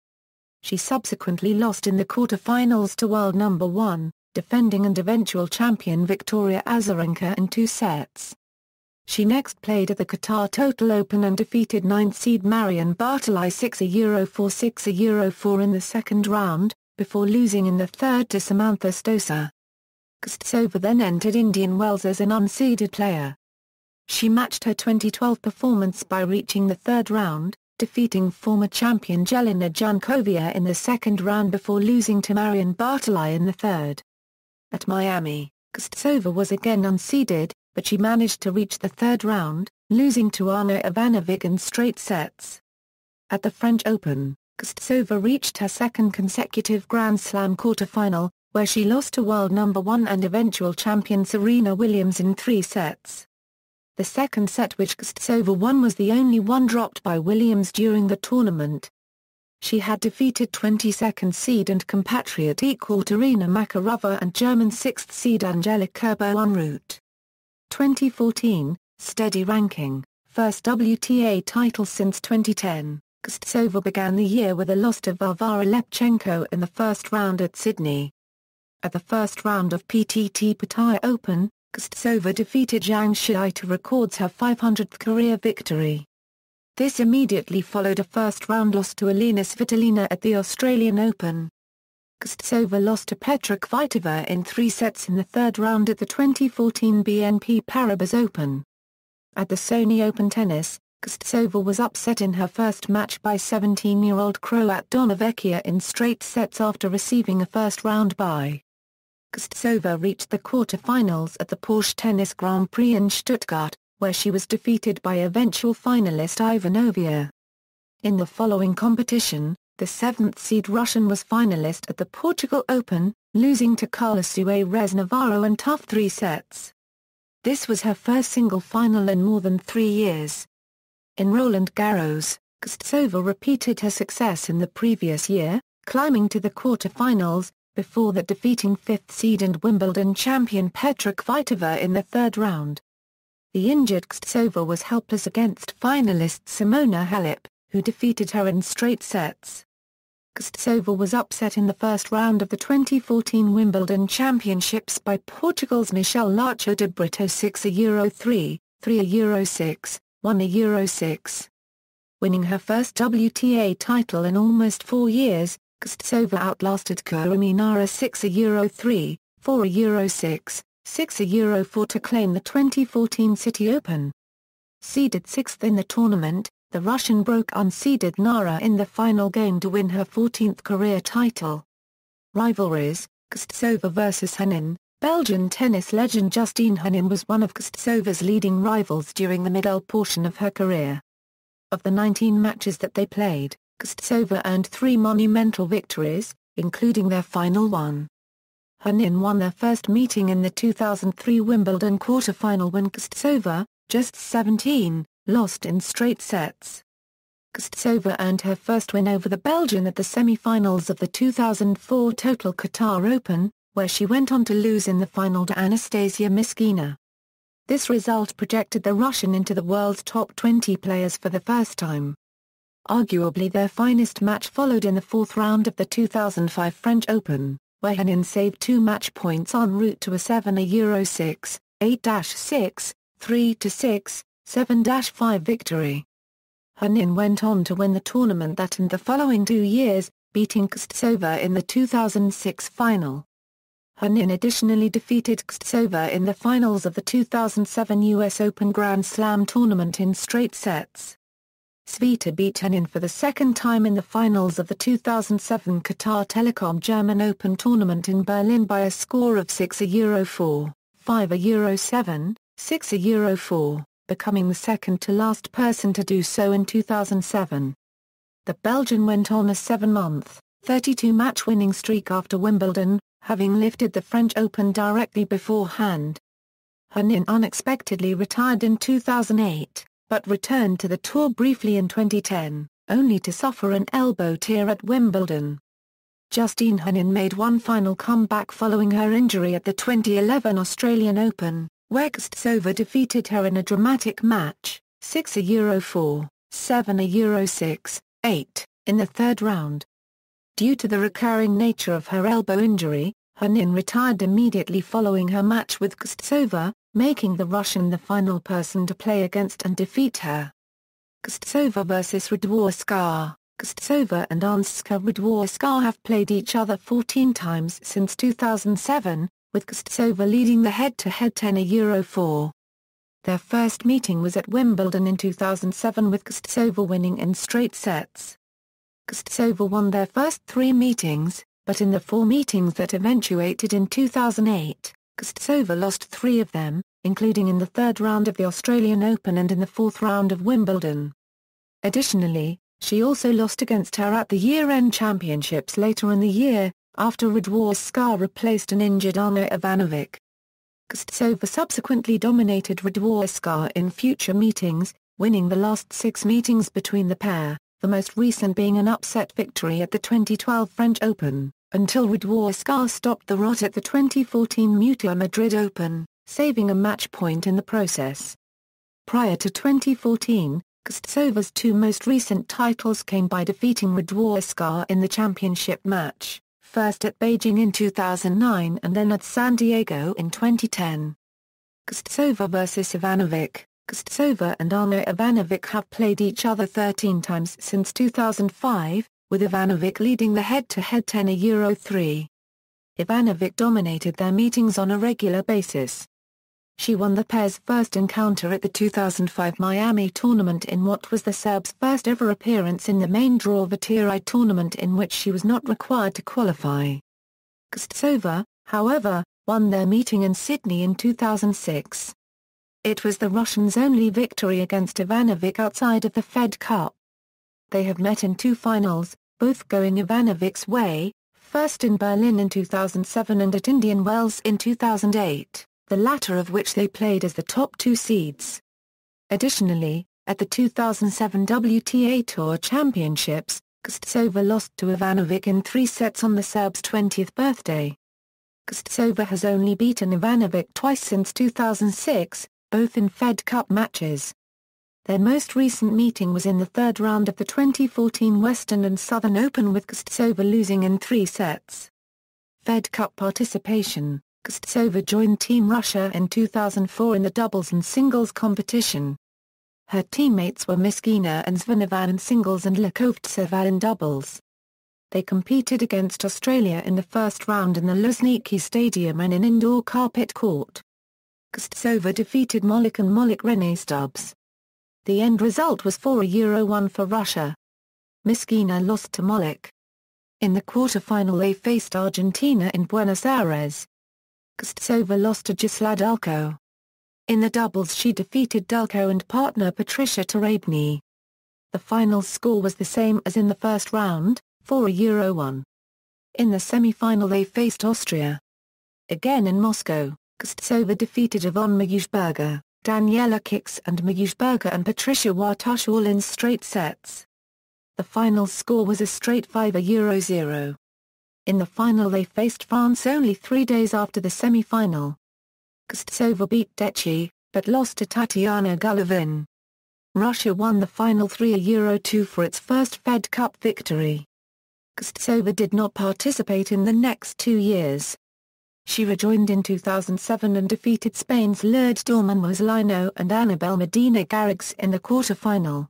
She subsequently lost in the quarter-finals to world number 1, defending and eventual champion Victoria Azarenka in 2 sets. She next played at the Qatar Total Open and defeated 9th seed Marion Bartoli 6-4 6-4 in the second round, before losing in the third to Samantha Stosur. Kuznetsova then entered Indian Wells as an unseeded player. She matched her 2012 performance by reaching the third round, defeating former champion Jelena Jankovic in the second round before losing to Marion Bartoli in the third. At Miami, Kuznetsova was again unseeded, but she managed to reach the third round, losing to Ana Ivanovic in straight sets. At the French Open, Kuznetsova reached her second consecutive Grand Slam quarterfinal, where she lost to world number 1 and eventual champion Serena Williams in 3 sets. The second set which Kuznetsova won was the only one dropped by Williams during the tournament. She had defeated 22nd seed and compatriot Ekaterina Makarova and German 6th seed Angelique Kerber en route. 2014, steady ranking, first WTA title since 2010, Kuznetsova began the year with a loss to Varvara Lepchenko in the first round at Sydney. At the first round of PTT Pattaya Open, Kuznetsova defeated Zhang Xiai to record her 500th career victory. This immediately followed a first-round loss to Elina Svitolina at the Australian Open. Kuznetsova lost to Petra Kvitova in 3 sets in the third round at the 2014 BNP Paribas Open. At the Sony Open Tennis, Kuznetsova was upset in her first match by 17-year-old Croat Donna Vekia in straight sets after receiving a first-round bye. Kuznetsova reached the quarter-finals at the Porsche Tennis Grand Prix in Stuttgart, where she was defeated by eventual finalist Ivanovia. In the following competition, the 7th seed Russian was finalist at the Portugal Open, losing to Carla Suárez Navarro in tough 3 sets. This was her first single final in more than 3 years. In Roland Garros, Kuznetsova repeated her success in the previous year, climbing to the quarter-finals, before that defeating 5th seed and Wimbledon champion Petra Kvitova in the third round. The injured Kuznetsova was helpless against finalist Simona Halep, who defeated her in straight sets. Kuznetsova was upset in the first round of the 2014 Wimbledon Championships by Portugal's Michelle Larcher de Brito 6-3, 3-6, 1-6. Winning her first WTA title in almost 4 years, Kuznetsova outlasted Kuruminara 6-3, 4-6, 6-4 to claim the 2014 City Open. Seeded 6th in the tournament, the Russian broke unseeded Nara in the final game to win her 14th career title. Rivalries, Kuznetsova vs Henan. Belgian tennis legend Justine Henin was one of Kuznetsova's leading rivals during the middle portion of her career. Of the 19 matches that they played, Kuznetsova earned 3 monumental victories, including their final one. Henin won their first meeting in the 2003 Wimbledon quarter-final when Kuznetsova, just 17, lost in straight sets. Guseva earned her first win over the Belgian at the semi-finals of the 2004 Total Qatar Open, where she went on to lose in the final to Anastasia Myskina. This result projected the Russian into the world's top 20 players for the first time. Arguably their finest match followed in the fourth round of the 2005 French Open, where Henan saved 2 match points en route to a 7-6, 8-6, 3-6, 7-5 victory. Henan went on to win the tournament that and the following 2 years, beating Guseva in the 2006 final. Henan additionally defeated Guseva in the finals of the 2007 US Open Grand Slam tournament in straight sets. Svetla beat Henan for the second time in the finals of the 2007 Qatar Telecom German Open tournament in Berlin by a score of 6-4, 5-7, 6-4, becoming the second-to-last person to do so in 2007. The Belgian went on a 7-month, 32-match winning streak after Wimbledon, having lifted the French Open directly beforehand. Henan unexpectedly retired in 2008, but returned to the tour briefly in 2010, only to suffer an elbow tear at Wimbledon. Justine Henin made one final comeback following her injury at the 2011 Australian Open, where Guseva defeated her in a dramatic match, 6-4, 7-6, 8, in the third round. Due to the recurring nature of her elbow injury, Henin retired immediately following her match with Guseva, making the Russian the final person to play against and defeat her. Guseva vs Radwanska. Guseva and Anastasia Radwanska have played each other 14 times since 2007, with Guseva leading the head-to-head 10-4. Their first meeting was at Wimbledon in 2007 with Guseva winning in straight sets. Guseva won their first 3 meetings, but in the 4 meetings that eventuated in 2008, Guseva lost 3 of them, including in the third round of the Australian Open and in the fourth round of Wimbledon. Additionally, she also lost against her at the year-end championships later in the year, after Radwanska replaced an injured Ana Ivanovic. Guseva subsequently dominated Radwanska in future meetings, winning the last 6 meetings between the pair, the most recent being an upset victory at the 2012 French Open, until Radwanska stopped the rot at the 2014 WTA Madrid Open, saving a match point in the process. Prior to 2014, Guseva's 2 most recent titles came by defeating Radwanska in the championship match, first at Beijing in 2009 and then at San Diego in 2010. Guseva vs Ivanovic. Guseva and Ana Ivanovic have played each other 13 times since 2005, with Ivanovic leading the head-to-head 10-3. Ivanovic dominated their meetings on a regular basis. She won the pair's first encounter at the 2005 Miami tournament in what was the Serbs' first ever appearance in the main draw WTA tournament in which she was not required to qualify. Guseva, however, won their meeting in Sydney in 2006. It was the Russians' only victory against Ivanovic outside of the Fed Cup. They have met in 2 finals, both going Ivanovic's way, first in Berlin in 2007 and at Indian Wells in 2008, the latter of which they played as the top 2 seeds. Additionally, at the 2007 WTA Tour Championships, Guseva lost to Ivanovic in 3 sets on the Serb's 20th birthday. Guseva has only beaten Ivanovic twice since 2006, both in Fed Cup matches. Their most recent meeting was in the third round of the 2014 Western and Southern Open with Guseva losing in 3 sets. Fed Cup participation. Guseva joined Team Russia in 2004 in the doubles and singles competition. Her teammates were Myskina and Svanova in singles and Лековцева in doubles. They competed against Australia in the first round in the Luzhniki Stadium and an indoor carpet court. Guseva defeated Molik and Molik Rene Stubbs. The end result was 4-1 for Russia. Myskina lost to Molik. In the quarter-final they faced Argentina in Buenos Aires. Guseva lost to Gisela Dulko. In the doubles she defeated Dulko and partner Patricia Tarabny. The final score was the same as in the first round, 4-1. In the semi-final they faced Austria. Again in Moscow, Guseva defeated Yvonne Mayushberger, Daniela Kicks and Mayushberger and Patricia Wartush all in straight sets. The final score was a straight 5-0. In the final they faced France only 3 days after the semi-final. Kuznetsova beat Deci, but lost to Tatiana Golovin. Russia won the final 3-2 for its first Fed Cup victory. Kuznetsova did not participate in the next 2 years. She rejoined in 2007 and defeated Spain's Lourdes Dorman-Moslino and Anabel Medina Garrigues in the quarter-final.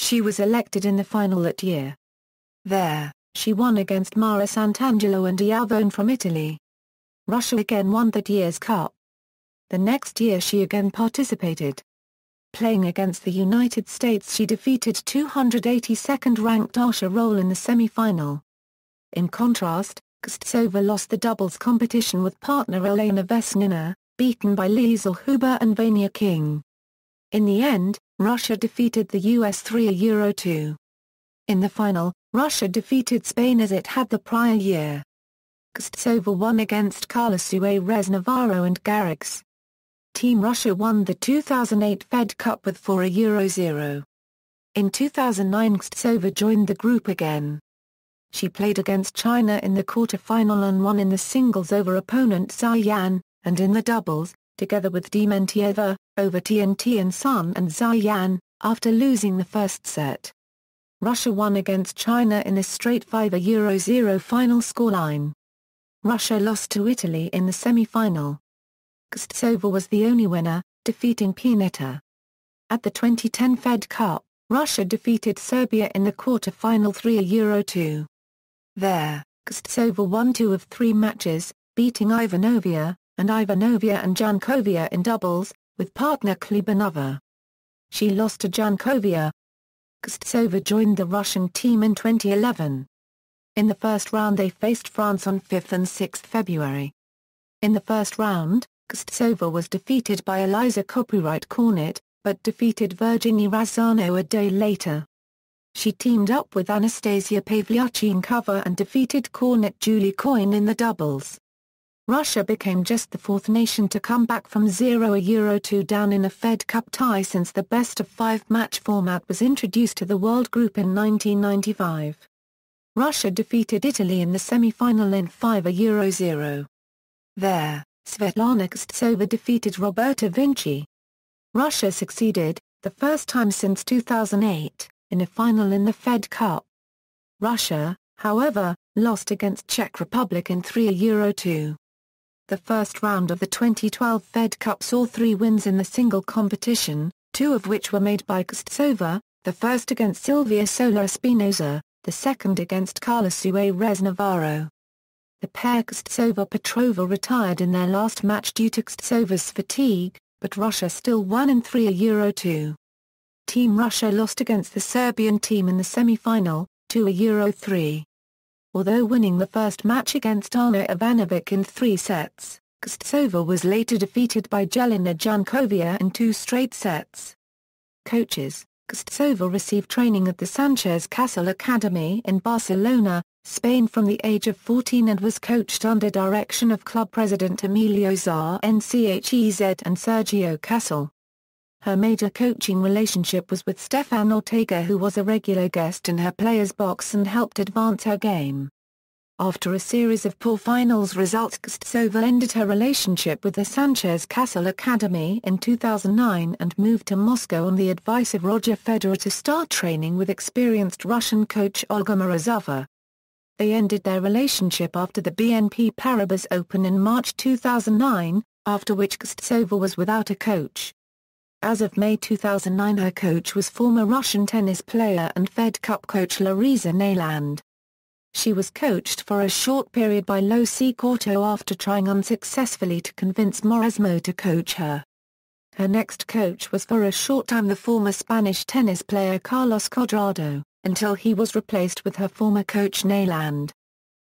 She was elected in the final that year. There, she won against Mara Sant'Angelo and Iavone from Italy. Russia again won that year's cup. The next year she again participated. Playing against the United States she defeated 282nd-ranked Asha Roll in the semi-final. In contrast, Kuznetsova lost the doubles competition with partner Elena Vesnina, beaten by Liesl Huber and Vania King. In the end, Russia defeated the US 3-2. In the final, Russia defeated Spain as it had the prior year. Kuznetsova won against Carla Suarez Navarro and Garrigues. Team Russia won the 2008 Fed Cup with 4-0. In 2009 Kuznetsova joined the group again. She played against China in the quarter-final and won in the singles over opponent Zhai Yan, and in the doubles, together with Dementieva, over TNT and Sun and Zhai Yan, after losing the first set. Russia won against China in a straight 5-0 final scoreline. Russia lost to Italy in the semi-final. Kuznetsova was the only winner, defeating Pineta. At the 2010 Fed Cup, Russia defeated Serbia in the quarter-final 3-2. There, Kuznetsova won 2 of 3 matches, beating Ivanovia and Jankovia in doubles, with partner Klubanova. She lost to Jankovia. Kuznetsova joined the Russian team in 2011. In the first round they faced France on 5 and 6 February. In the first round, Kuznetsova was defeated by Eliza Cornet, but defeated Virginie Razzano a day later. She teamed up with Anastasia Pavlyuchenkova and defeated Cornet Julie Coyne in the doubles. Russia became just the 4th nation to come back from 0-2 down in a Fed Cup tie since the best-of-5 match format was introduced to the World Group in 1995. Russia defeated Italy in the semi-final in 5-0. There, Svetlana Kuznetsova defeated Roberta Vinci. Russia succeeded, the first time since 2008, in a final in the Fed Cup. Russia, however, lost against Czech Republic in 3-2. The first round of the 2012 Fed Cup saw 3 wins in the single competition, 2 of which were made by Kuznetsova, the first against Silvia Sola Espinosa, the second against Carla Suarez Navarro. The pair Kuznetsova-Petrova retired in their last match due to Kuznetsova's fatigue, but Russia still won in 3-2. Team Russia lost against the Serbian team in the semi-final, 2-3. Although winning the first match against Ana Ivanovic in 3 sets, Kuznetsova was later defeated by Jelena Jankovia in 2 straight sets. Coaches: Kuznetsova received training at the Sanchez-Casal Academy in Barcelona, Spain from the age of 14 and was coached under direction of club president Emilio Sanchez and Sergio Casal. Her major coaching relationship was with Stefan Ortega, who was a regular guest in her player's box and helped advance her game. After a series of poor finals results, Kuznetsova ended her relationship with the Sanchez-Casal Academy in 2009 and moved to Moscow on the advice of Roger Federer to start training with experienced Russian coach Olga Morozova. They ended their relationship after the BNP Paribas Open in March 2009, after which Kuznetsova was without a coach. As of May 2009 her coach was former Russian tennis player and Fed Cup coach Larisa Neiland. She was coached for a short period by Lucy Corto after trying unsuccessfully to convince Moresmo to coach her. Her next coach was for a short time the former Spanish tennis player Carlos Cuadrado, until he was replaced with her former coach Neiland.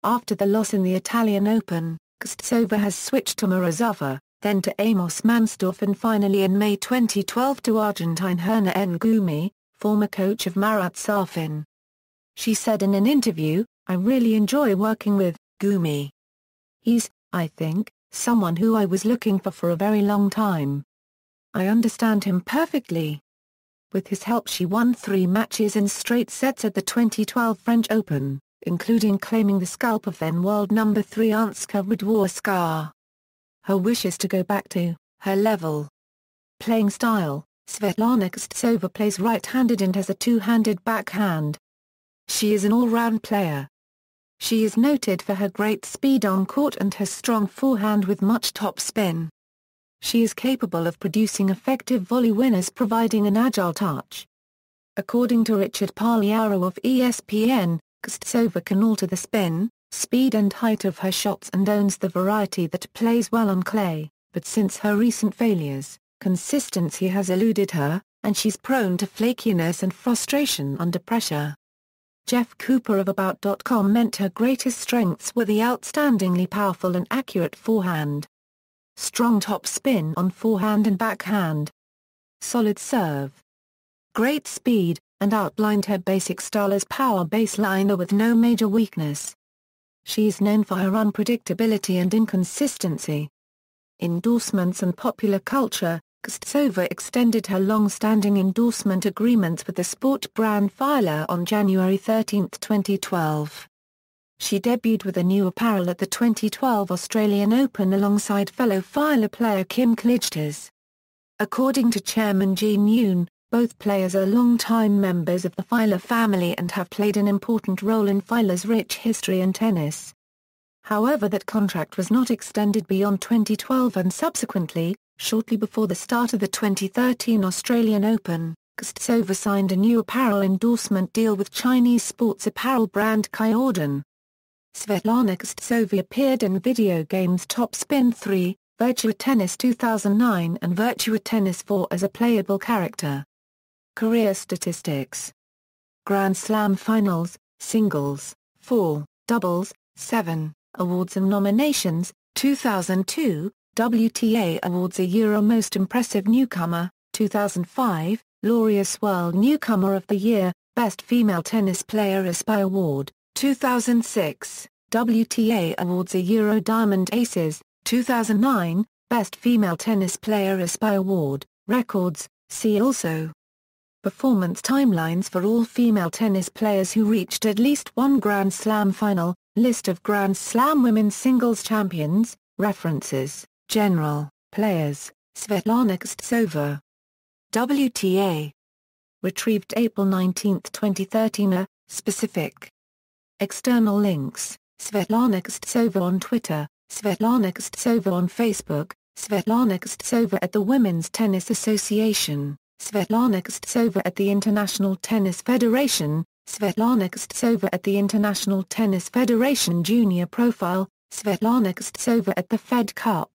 After the loss in the Italian Open, Kuznetsova has switched to Morozova, then to Amos Mansdorf and finally in May 2012 to Argentine Herna Ngumi, former coach of Marat Safin. She said in an interview, "I really enjoy working with Gumi. He's, I think, someone who I was looking for a very long time. I understand him perfectly. With his help she won 3 matches in straight sets at the 2012 French Open, including claiming the scalp of then world number 3 Anska Radwanska. Her wish is to go back to her level. Playing style: Svetlana Kuznetsova plays right-handed and has a two-handed backhand. She is an all-round player. She is noted for her great speed on court and her strong forehand with much top spin. She is capable of producing effective volley winners providing an agile touch. According to Richard Pagliaro of ESPN, Kuznetsova can alter the spin, speed and height of her shots and owns the variety that plays well on clay, but since her recent failures, consistency has eluded her, and she's prone to flakiness and frustration under pressure. Jeff Cooper of About.com meant her greatest strengths were the outstandingly powerful and accurate forehand, strong top spin on forehand and backhand, solid serve, great speed, and outlined her basic style as power baseliner with no major weakness. She is known for her unpredictability and inconsistency. Endorsements and popular culture: Kuznetsova extended her long-standing endorsement agreements with the sport brand Svetla on January 13, 2012. She debuted with a new apparel at the 2012 Australian Open alongside fellow Svetla player Kim Clijsters. According to chairman Jean Yoon, both players are long-time members of the Svetla family and have played an important role in Svetla's rich history in tennis. However, that contract was not extended beyond 2012 and subsequently, shortly before the start of the 2013 Australian Open, Kuznetsova signed a new apparel endorsement deal with Chinese sports apparel brand Kyordan. Svetlana Kuznetsova appeared in video games Top Spin 3, Virtua Tennis 2009 and Virtua Tennis 4 as a playable character. Career statistics: Grand Slam finals, singles, 4, doubles, 7, awards and nominations: 2002, WTA Awards, a Euro Most Impressive Newcomer, 2005, Laureus World Newcomer of the Year, Best Female Tennis Player ESPY Award, 2006, WTA Awards, a Euro Diamond Aces, 2009, Best Female Tennis Player ESPY Award, Records, see also. Performance timelines for all female tennis players who reached at least one Grand Slam final, list of Grand Slam women's singles champions, references. General, players, Svetlana Kuznetsova. WTA. Retrieved April 19, 2013. Specific. External links: Svetlana Kuznetsova on Twitter, Svetlana Kuznetsova on Facebook, Svetlana Kuznetsova at the Women's Tennis Association, Svetlana Kuznetsova at the International Tennis Federation, Svetlana Kuznetsova at the International Tennis Federation Junior Profile, Svetlana Kuznetsova at the Fed Cup.